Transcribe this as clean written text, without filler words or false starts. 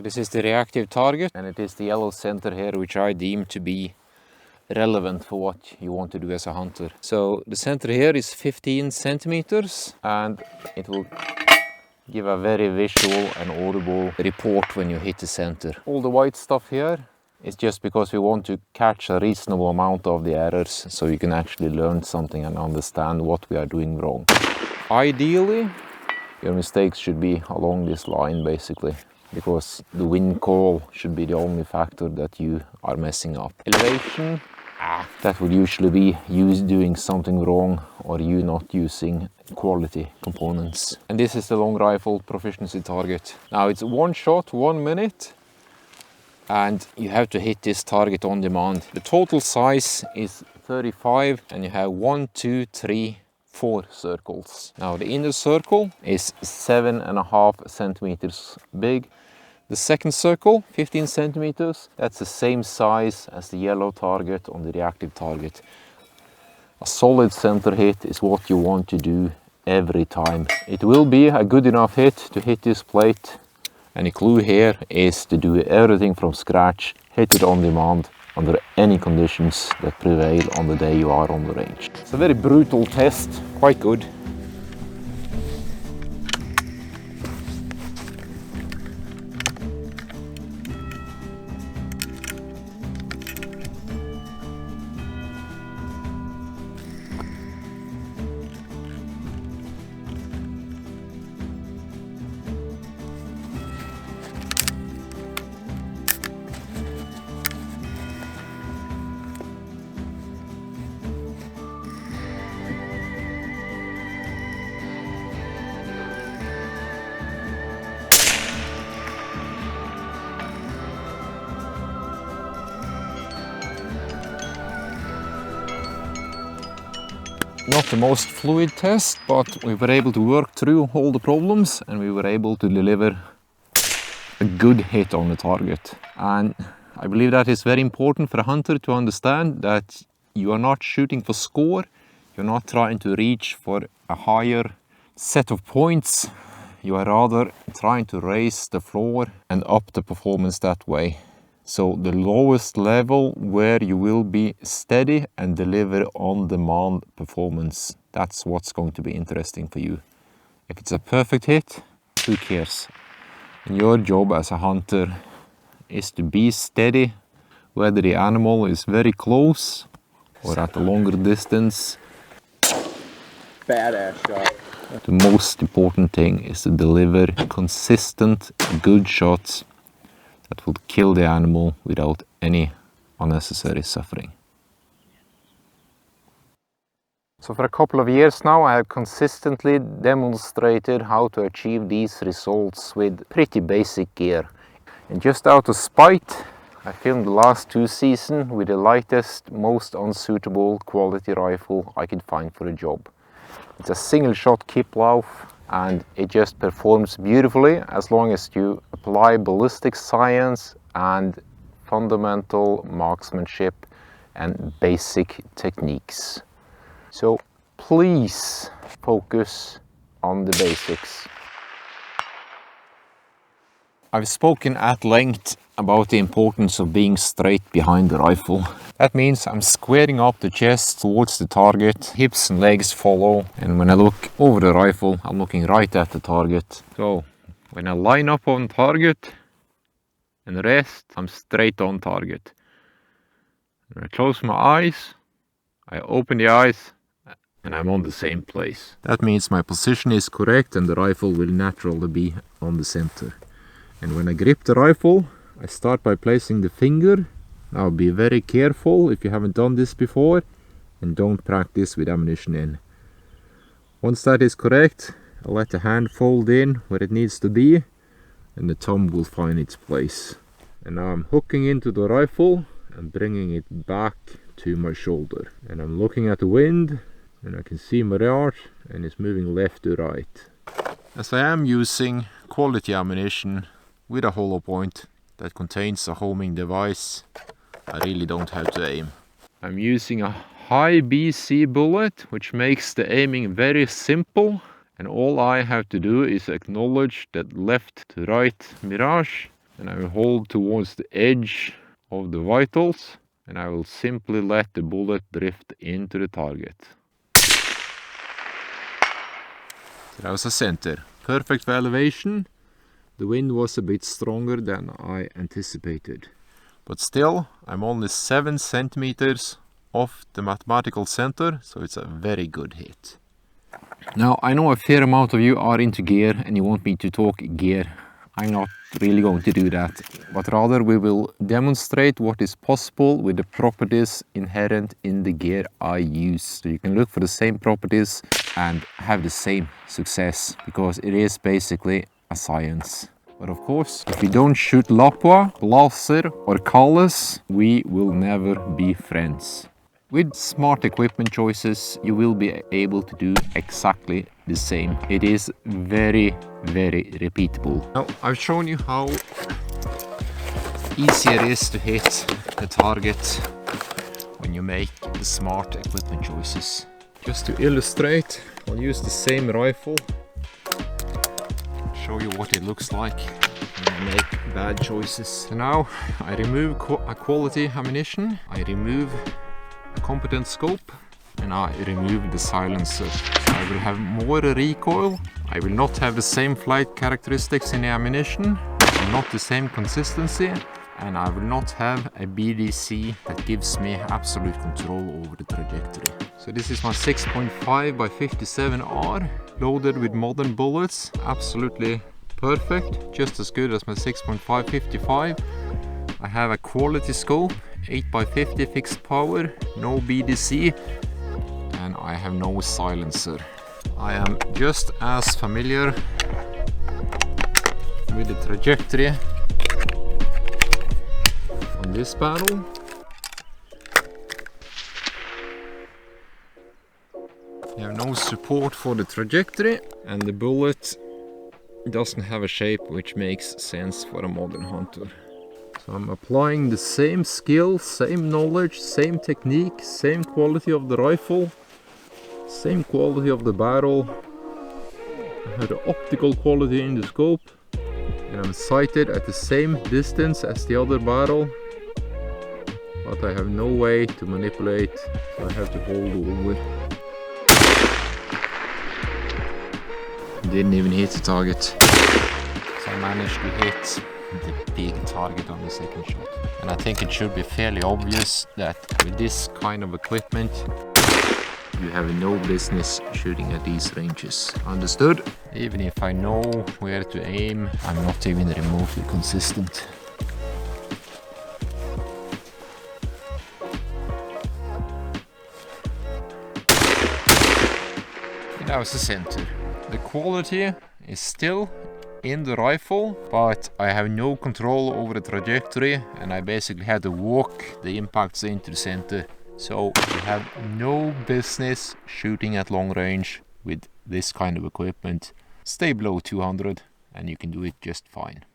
So this is the reactive target, and it is the yellow center here which I deem to be relevant for what you want to do as a hunter. So the center here is 15 centimeters, and it will give a very visual and audible report when you hit the center. All the white stuff here is just because we want to catch a reasonable amount of the errors, so you can actually learn something and understand what we are doing wrong. Ideally, your mistakes should be along this line basically, because the wind call should be the only factor that you are messing up. Elevation, that would usually be you doing something wrong or you not using quality components. And this is the long rifle proficiency target. Now it's one shot, 1 minute, and you have to hit this target on demand. The total size is 35 and you have 1, 2, 3, 4 circles. Now the inner circle is 7.5 centimeters big. The second circle, 15 centimeters, that's the same size as the yellow target on the reactive target. A solid center hit is what you want to do every time. It will be a good enough hit to hit this plate, and the clue here is to do everything from scratch, hit it on demand, under any conditions that prevail on the day you are on the range. It's a very brutal test, quite good. Not the most fluid test, but we were able to work through all the problems and we were able to deliver a good hit on the target. And I believe that is very important for a hunter to understand that you are not shooting for score, you're not trying to reach for a higher set of points, you are rather trying to raise the floor and up the performance that way. So the lowest level where you will be steady and deliver on-demand performance. That's what's going to be interesting for you. If it's a perfect hit, who cares? And your job as a hunter is to be steady, whether the animal is very close or at a longer distance. Badass shot. The most important thing is to deliver consistent, good shots that will kill the animal without any unnecessary suffering. So for a couple of years now I have consistently demonstrated how to achieve these results with pretty basic gear. And just out of spite, I filmed the last 2 seasons with the lightest, most unsuitable quality rifle I could find for the job. It's a single shot Kiplauf, and it just performs beautifully as long as you apply ballistic science and fundamental marksmanship and basic techniques. So please focus on the basics. I've spoken at length about the importance of being straight behind the rifle. That means I'm squaring up the chest towards the target, hips and legs follow, and when I look over the rifle, I'm looking right at the target. So when I line up on target and rest, I'm straight on target. When I close my eyes, I open the eyes, and I'm on the same place. That means my position is correct and the rifle will naturally be on the center. And when I grip the rifle, I start by placing the finger. Now be very careful if you haven't done this before, and don't practice with ammunition in. Once that is correct, I'll let the hand fold in where it needs to be, and the thumb will find its place. And now I'm hooking into the rifle and bringing it back to my shoulder. And I'm looking at the wind, and I can see my dart, and it's moving left to right. As I am using quality ammunition with a hollow point that contains a homing device, I really don't have to aim. I'm using a high BC bullet, which makes the aiming very simple, and all I have to do is acknowledge that left to right mirage and I will hold towards the edge of the vitals, and I will simply let the bullet drift into the target. So that was a center. Perfect for elevation. The wind was a bit stronger than I anticipated. But still, I'm only 7 centimeters off the mathematical center, so it's a very good hit. Now, I know a fair amount of you are into gear and you want me to talk gear. I'm not really going to do that, but rather we will demonstrate what is possible with the properties inherent in the gear I use. So you can look for the same properties and have the same success, because it is basically a science. But of course, if we don't shoot Lapua, Blaser or Kalles, we will never be friends. With smart equipment choices, you will be able to do exactly the same. It is very, very repeatable. Now, I've shown you how easy it is to hit the target when you make the smart equipment choices. Just to illustrate, I'll use the same rifle. Show you what it looks like when I make bad choices. So now I remove a quality ammunition, I remove a competent scope, and I remove the silencer. So I will have more recoil, I will not have the same flight characteristics in the ammunition, not the same consistency, and I will not have a BDC that gives me absolute control over the trajectory. So this is my 6.5 by 57R, loaded with modern bullets, absolutely perfect, just as good as my 6.5 55. I have a quality scope, 8x50 fixed power, no BDC, and I have no silencer. I am just as familiar with the trajectory on this barrel. You have no support for the trajectory, and the bullet doesn't have a shape which makes sense for a modern hunter. So I'm applying the same skill, same knowledge, same technique, same quality of the rifle, same quality of the barrel. I have the optical quality in the scope, and I'm sighted at the same distance as the other barrel, but I have no way to manipulate, so I have to hold over. Didn't even hit the target. So I managed to hit the big target on the second shot. And I think it should be fairly obvious that with this kind of equipment, you have no business shooting at these ranges. Understood? Even if I know where to aim, I'm not even remotely consistent. And that was the center. The quality is still in the rifle, but I have no control over the trajectory, and I basically had to walk the impacts into the center. So you have no business shooting at long range with this kind of equipment. Stay below 200 and you can do it just fine.